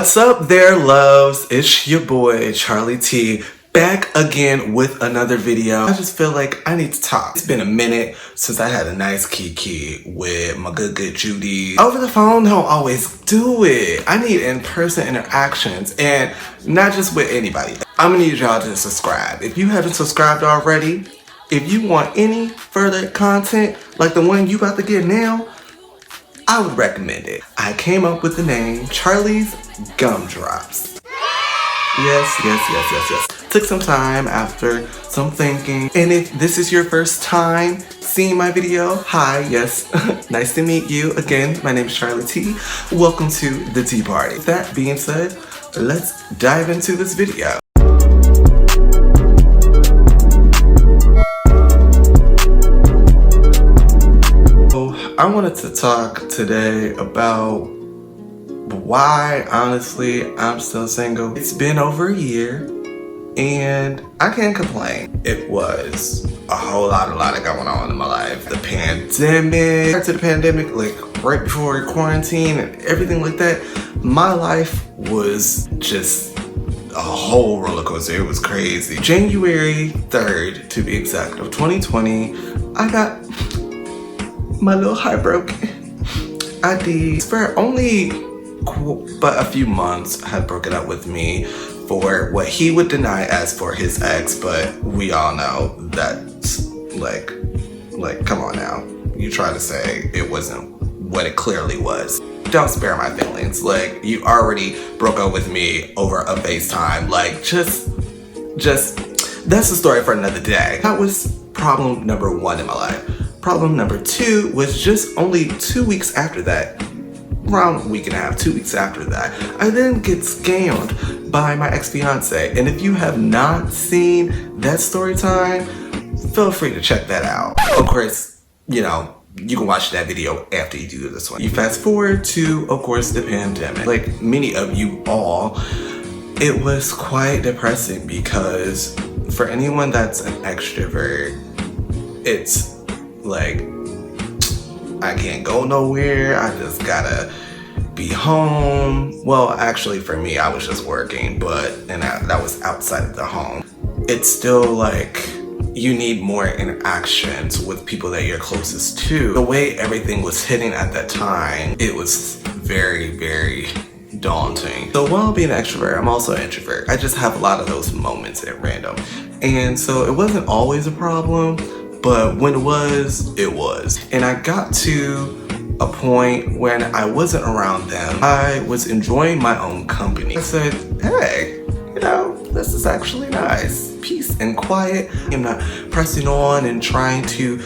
What's up there, loves? It's your boy Charlie T, back again with another video. I just feel like I need to talk. It's been a minute since I had a nice kiki with my good Judy. Over the phone don't always do it. I need in-person interactions, and not just with anybody. I'm gonna need y'all to subscribe. If you haven't subscribed already, if you want any further content like the one you about to get now, I would recommend it. I came up with the name Charlie's Gumdrops. Yes. Took some time after some thinking. And if this is your first time seeing my video, hi, yes, nice to meet you. Again, my name is Charlie T. Welcome to the Tea Party. That being said, let's dive into this video. I wanted to talk today about why, honestly, I'm still single. It's been over a year, and I can't complain. It was a whole lot going on in my life. The pandemic, after the pandemic, like right before quarantine and everything like that, my life was just a whole roller coaster. It was crazy. January 3rd, to be exact, of 2020, I got my little heart broken. I did. For only but a few months had broken up with me for what he would deny as for his ex, but we all know that's like come on now. You try to say it wasn't what it clearly was. Don't spare my feelings. Like, you already broke up with me over a FaceTime. Like, just that's a story for another day. That was problem number one in my life. Problem number two was just only 2 weeks after that, around a week and a half, 2 weeks after that, I then get scammed by my ex-fiance. And if you have not seen that story time, feel free to check that out. Of course, you know, you can watch that video after you do this one. You fast forward to, of course, the pandemic. Like many of you all, it was quite depressing because for anyone that's an extrovert, it's like, I can't go nowhere. I just gotta be home. Well, actually for me, I was just working, and that was outside of the home. It's still like, you need more interactions with people that you're closest to. The way everything was hitting at that time, it was very, very daunting. So while being an extrovert, I'm also an introvert. I just have a lot of those moments at random. And so it wasn't always a problem, but when it was, it was. And I got to a point when I wasn't around them. I was enjoying my own company. I said, hey, you know, this is actually nice. Peace and quiet. I'm not pressing on and trying to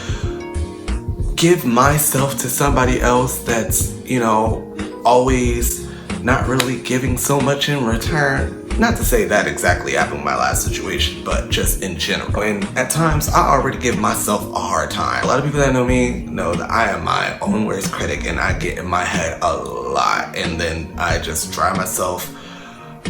give myself to somebody else that's, you know, always not really giving so much in return. Not to say that exactly happened with my last situation, but just in general. And at times, I already give myself a hard time. A lot of people that know me know that I am my own worst critic, and I get in my head a lot. And then I just drive myself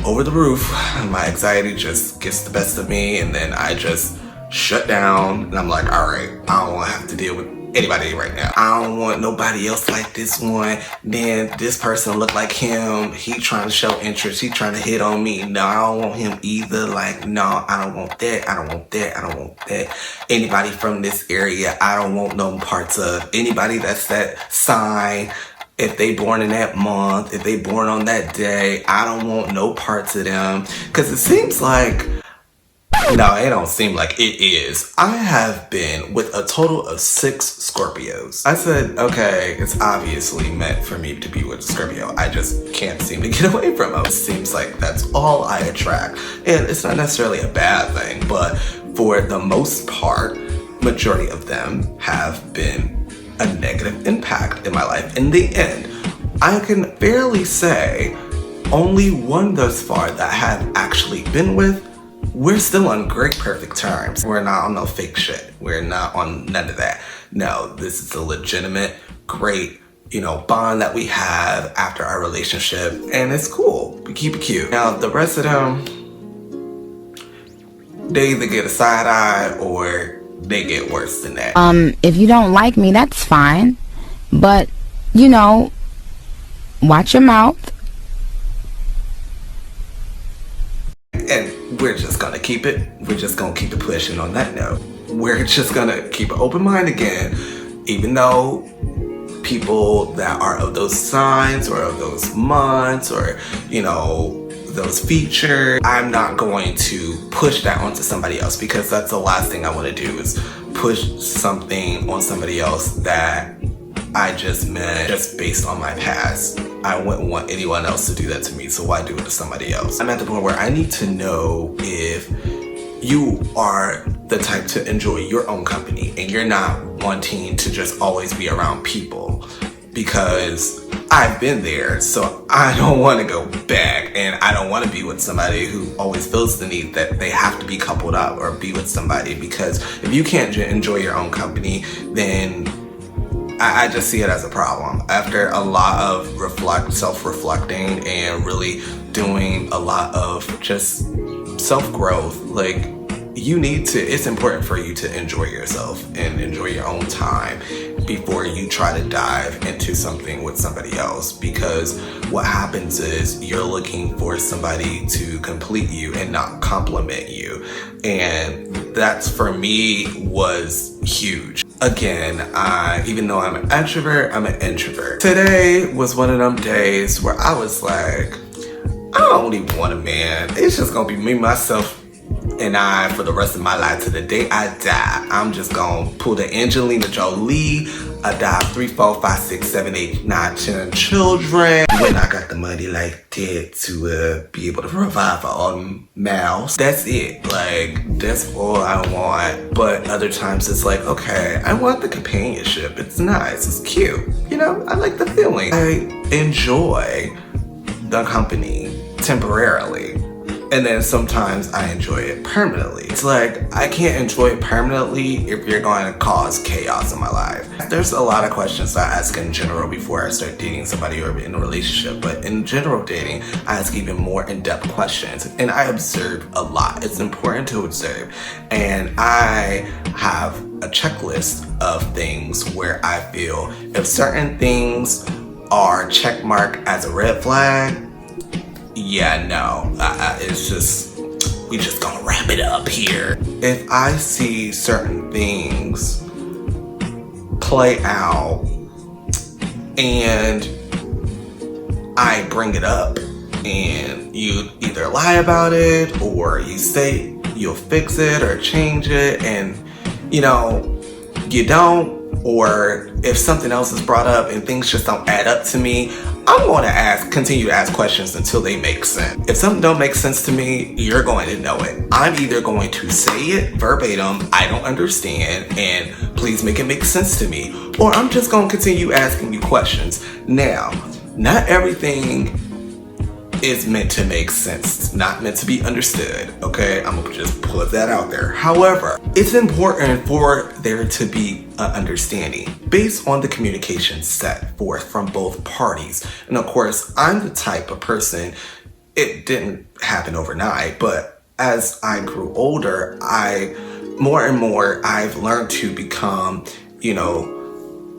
over the roof. My anxiety just gets the best of me, and then I just shut down. And I'm like, all right, I don't want to have to deal with anybody right now. I don't want nobody else like this one. Then this person look like him. He trying to show interest. He trying to hit on me. No, I don't want him either. Like, no, I don't want that. I don't want that. I don't want that. Anybody from this area, I don't want no parts of. Anybody that's that sign, if they born in that month, if they born on that day, I don't want no parts of them. Cause it seems like, no, it don't seem like it is. I have been with a total of 6 Scorpios. I said, okay, it's obviously meant for me to be with a Scorpio. I just can't seem to get away from them. It seems like that's all I attract. And it's not necessarily a bad thing, but for the most part, majority of them have been a negative impact in my life. In the end, I can barely say only one thus far that I have actually been with. We're still on great, perfect terms. We're not on no fake shit. We're not on none of that. No, this is a legitimate, great, you know, bond that we have after our relationship, and it's cool. We keep it cute. Now, the rest of them, they either get a side eye or they get worse than that. If you don't like me, that's fine. But, you know, watch your mouth. And we're just gonna keep it pushing on that note. We're just gonna keep an open mind again, even though people that are of those signs or of those months or, those features, I'm not going to push that onto somebody else, because that's the last thing I want to do is push something on somebody else that I just met just based on my past. I wouldn't want anyone else to do that to me, so why do it to somebody else? I'm at the point where I need to know if you are the type to enjoy your own company and you're not wanting to just always be around people, because I've been there, so I don't want to go back, and I don't want to be with somebody who always feels the need that they have to be coupled up or be with somebody, because if you can't enjoy your own company, then I just see it as a problem. After a lot of self-reflecting and really doing a lot of just self-growth, it's important for you to enjoy yourself and enjoy your own time before you try to dive into something with somebody else, because what happens is you're looking for somebody to complete you and not compliment you, and that's, for me, was huge. Again, even though I'm an extrovert, I'm an introvert. Today was one of them days where I was like, I don't even want a man. It's just gonna be me, myself, and I for the rest of my life to the day I die. I'm just gonna pull the Angelina Jolie, adopt 3, 4, 5, 6, 7, 8, 9, 10 children. When I got the money like that to be able to provide for all them mouths. That's it. That's all I want. But other times it's like, okay, I want the companionship. It's nice. It's cute. I like the feeling. I enjoy the company temporarily. And then sometimes I enjoy it permanently. It's like, I can't enjoy it permanently if you're going to cause chaos in my life. There's a lot of questions I ask in general before I start dating somebody or in a relationship. But in general dating, I ask even more in-depth questions. And I observe a lot. It's important to observe. And I have a checklist of things where I feel if certain things are checkmarked as a red flag, yeah, no, it's just, we just gonna wrap it up here. If I see certain things play out and I bring it up and you either lie about it or you say you'll fix it or change it and, you don't, or if something else is brought up and things just don't add up to me, I'm going to continue to ask questions until they make sense. If something don't make sense to me, you're going to know it. I'm either going to say it verbatim, I don't understand, and please make it make sense to me, or I'm just going to continue asking you questions. Now, not everything is meant to make sense, not meant to be understood, okay? I'm gonna just put that out there. However, it's important for there to be an understanding based on the communication set forth from both parties. And of course, I'm the type of person, it didn't happen overnight, but as I grew older, more and more, I've learned to become,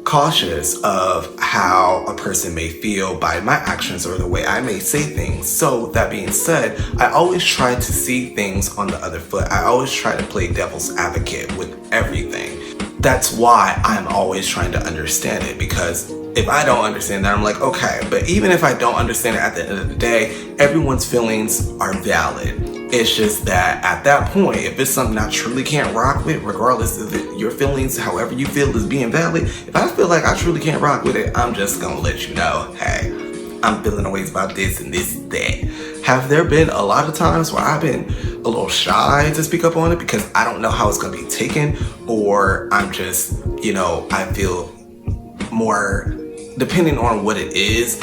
cautious of how a person may feel by my actions or the way I may say things. So that being said, I always try to see things on the other foot. I always try to play devil's advocate with everything. That's why I'm always trying to understand it, because if I don't understand that, I'm like, okay, but even if I don't understand it at the end of the day, everyone's feelings are valid. It's just that at that point, if it's something I truly can't rock with, regardless of your feelings, however you feel is being valid, if I feel like I truly can't rock with it, I'm just gonna let you know, hey, I'm feeling ways about this and this and that. Have there been a lot of times where I've been a little shy to speak up on it because I don't know how it's gonna be taken, or I'm just, I feel more, depending on what it is,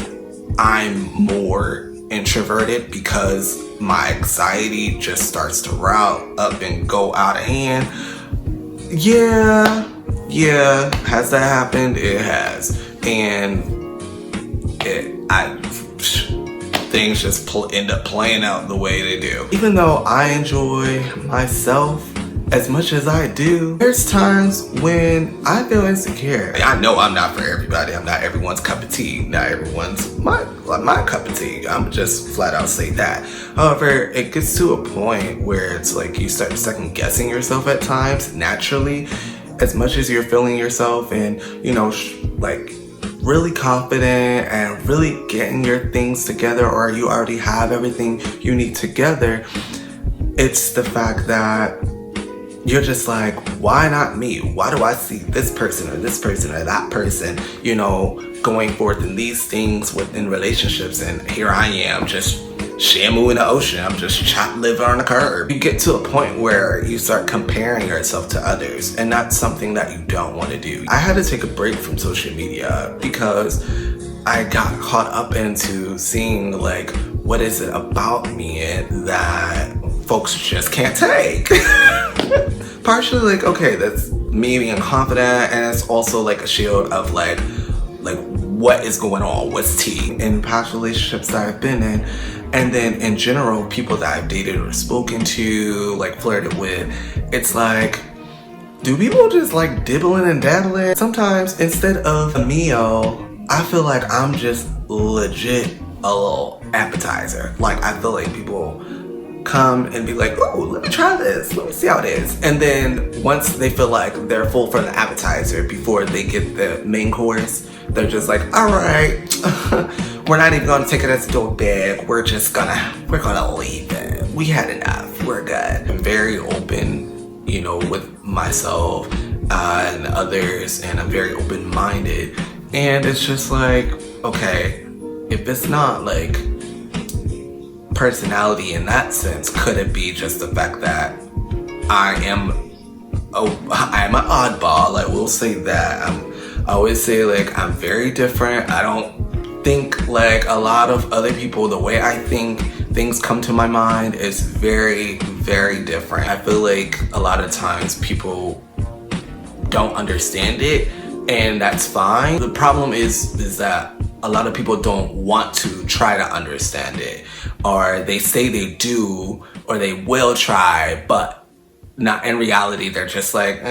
I'm more introverted because my anxiety just starts to rile up and go out of hand. Yeah, has that happened? It has. And things just end up playing out the way they do. Even though I enjoy myself as much as I do, there's times when I feel insecure. I know I'm not for everybody. I'm not everyone's cup of tea. Not everyone's my cup of tea. I'm just flat out say that. However, it gets to a point where it's like you start second guessing yourself at times naturally. As much as you're feeling yourself and, you know, like really confident and really getting your things together, or you already have everything you need together, it's the fact that you're just like, why not me? Why do I see this person or that person, you know, going forth in these things within relationships, and here I am just shamu in the ocean. I'm just chopped liver on the curb. You get to a point where you start comparing yourself to others, and that's something that you don't want to do. I had to take a break from social media because I got caught up into seeing like, what is it about me that folks just can't take? Partially like, okay, that's me being confident, and it's also like a shield of like what is going on, what's tea in past relationships that I've been in. And then in general, people that I've dated or spoken to, like flirted with, it's like, do people just like dibbling and dabbling? Sometimes instead of a meal, I feel like I'm just legit a little appetizer. Like I feel like people come and be like, oh, let me try this, let me see how it is. And then once they feel like they're full for the appetizer before they get the main course, they're just like, all right, we're not even gonna take it as a go bag. We're gonna leave it. We had enough, we're good. I'm very open, you know, with myself and others, and I'm very open-minded. And it's just like, okay, if it's not like personality in that sense, could it be just the fact that I am an oddball? I will say that. I always say like I'm very different. I don't think like a lot of other people. The way I think things come to my mind is very, very different. I feel like a lot of times people don't understand it, and that's fine. The problem is that a lot of people don't want to try to understand it, or they say they do, or they will try, but not in reality. They're just like,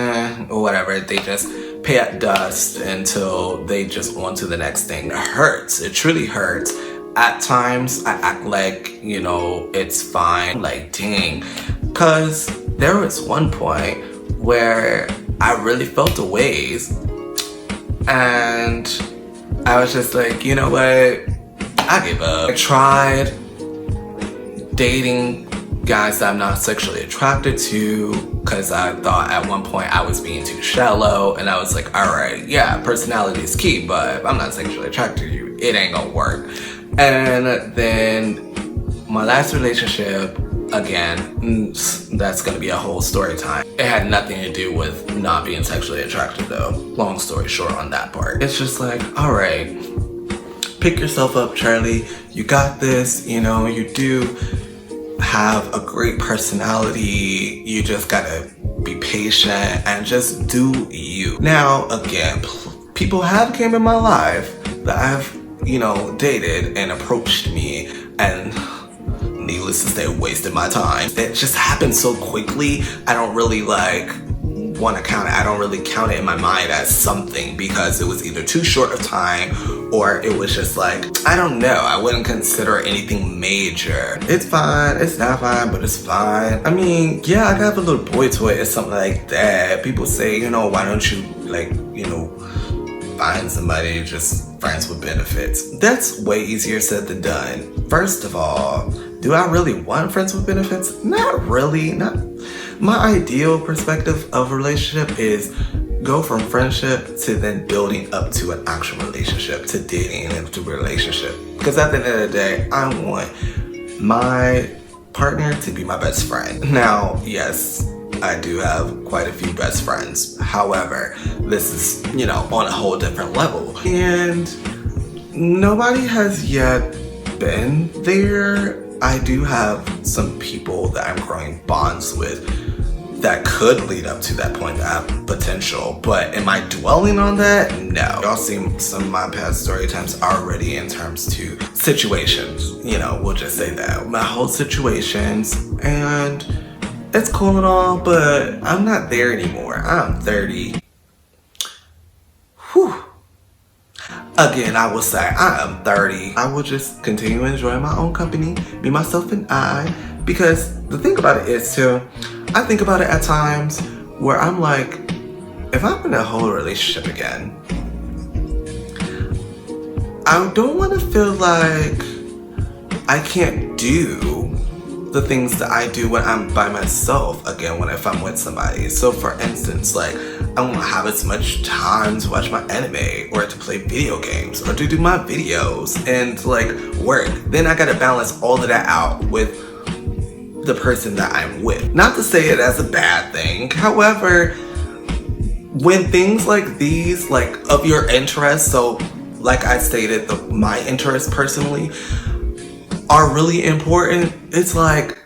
whatever. They just pay at dust until they just on to the next thing. It hurts. It truly hurts. At times, I act like, you know, it's fine. Like, dang. Because there was one point where I really felt the ways, and I was just like, you know what? I give up. I tried dating guys that I'm not sexually attracted to because I thought at one point I was being too shallow, and I was like, all right, yeah, personality is key, but if I'm not sexually attracted to you, it ain't gonna work. And then my last relationship, again, that's gonna be a whole story time. It had nothing to do with not being sexually attracted though. Long story short on that part. It's just like, all right, pick yourself up, Charlie. You got this, you know, you do have a great personality. You just gotta be patient and just do you. Now, again, people have came in my life that I've, you know, dated and approached me, and needless to say, wasted my time. It just happened so quickly. I don't really like want to count it. I don't really count it in my mind as something, because it was either too short of time, or it was just like, I don't know. I wouldn't consider anything major. It's fine. It's not fine, but it's fine. I mean, yeah, I got a little boy toy or something like that. People say, you know, why don't you like, you know, find somebody just friends with benefits? That's way easier said than done. First of all, do I really want friends with benefits? Not really. Not my ideal perspective of a relationship is go from friendship to then building up to an actual relationship, to dating and to a relationship. Because at the end of the day, I want my partner to be my best friend. Now, yes, I do have quite a few best friends. However, this is, you know, on a whole different level. And nobody has yet been there. I do have some people that I'm growing bonds with that could lead up to that point, that have potential. But am I dwelling on that? No. Y'all seen some of my past story times already in terms to situations. You know, we'll just say that. My whole situations, and it's cool and all, but I'm not there anymore. I'm 30. Whew. Again, I will say I am 30. I will just continue enjoying my own company, me, myself, and I. Because the thing about it is too, I think about it at times where I'm like, if I'm in a whole relationship again, I don't want to feel like I can't do the things that I do when I'm by myself again, if I'm with somebody. So for instance, like, I won't have as much time to watch my anime or to play video games or to do my videos and like work. Then I gotta balance all of that out with the person that I'm with. Not to say it as a bad thing. However, when things like these, like of your interest, so like I stated, my interest personally are really important, it's like,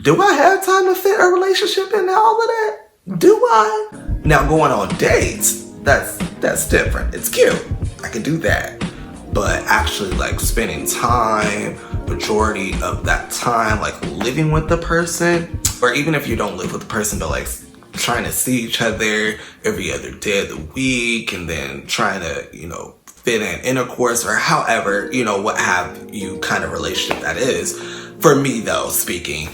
do I have time to fit a relationship into all of that? Do I? Now going on dates, that's different. It's cute. I can do that. But actually like spending time, majority of that time, like living with the person, or even if you don't live with the person, but like trying to see each other every other day of the week, and then trying to, fit in intercourse or however, what have you kind of relationship that is. For me though, speaking,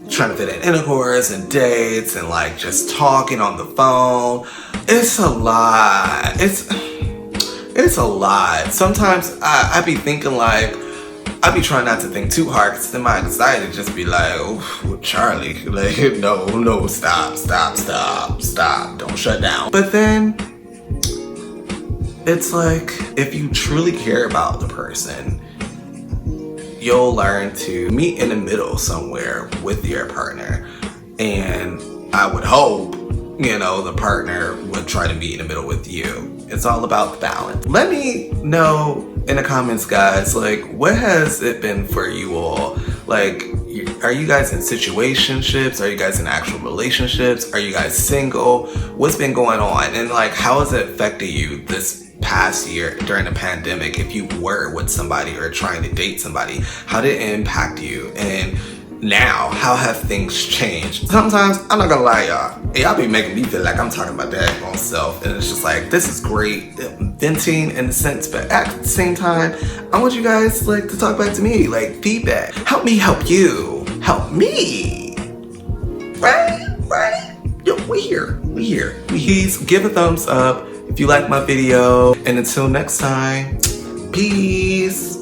trying to fit in intercourse and dates and like just talking on the phone, it's a lot. It's a lot. Sometimes I be thinking like, I be trying not to think too hard because then my anxiety just be like, oh, Charlie, like, no, stop, don't shut down. But then it's like, if you truly care about the person, you'll learn to meet in the middle somewhere with your partner. And I would hope, the partner would try to meet in the middle with you. It's all about the balance. Let me know in the comments, guys, like, what has it been for you all? Like, are you guys in situationships? Are you guys in actual relationships? Are you guys single? What's been going on? And like, how has it affected you this past year during the pandemic? If you were with somebody or trying to date somebody, how did it impact you? And now, how have things changed? Sometimes, I'm not gonna lie, y'all be making me feel like I'm talking about that myself, and it's just like, this is great venting in a sense, but at the same time, I want you guys like to talk back to me, like feedback. Help me help you. Help me. Right? Yo, we here. Please give a thumbs up if you like my video, and until next time, peace.